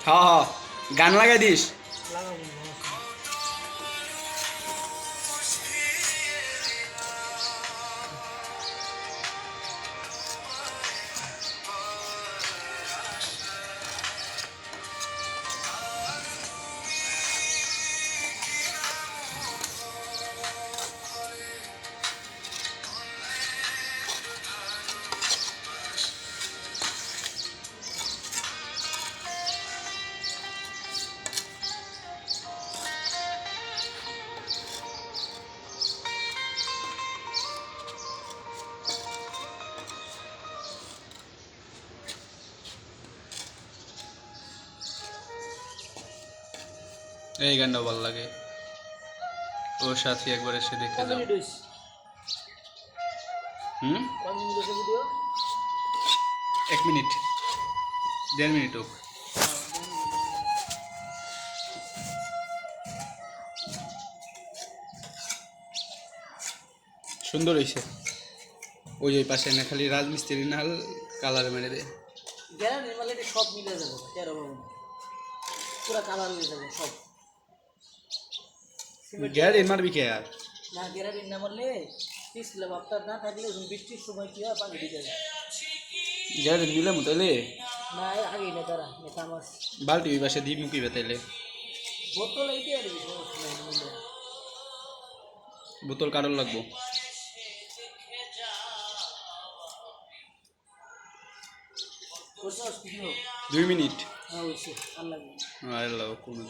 হ্যাঁ হ্যাঁ গান লাগাই দিস। এই গানটা ভালো লাগে, ওর সাথে একবার এসে দেখে যাও। হুম 1 মিনিট 1.5 মিনিট হোক। সুন্দর হয়েছে। ওই ওই পাশে না খালি রাজমিস্ত্রি নাল কালার মেরে দেয়। সব মিলে যাবে পুরো কালার হয়ে যাবে সব। গ্যারান্টি মারবি কে আর? না গ্যারান্টি না মারলে পিছলে বাপটা না থাকলে বৃষ্টির সময় কি হয় পানি ঢুকে যায়। গ্যারান্টি দিলাম তাইলে না আগে না তারা নেতা মাছ বালতি ওই পাশে দিয়ে মুখিবে তাইলে বোতল এই দিয়ে দিবি বোতল কারণ লাগবো। করছস কি 2 মিনিট হ্যাঁ হইছে আর লাগবে আল্লাহ কমে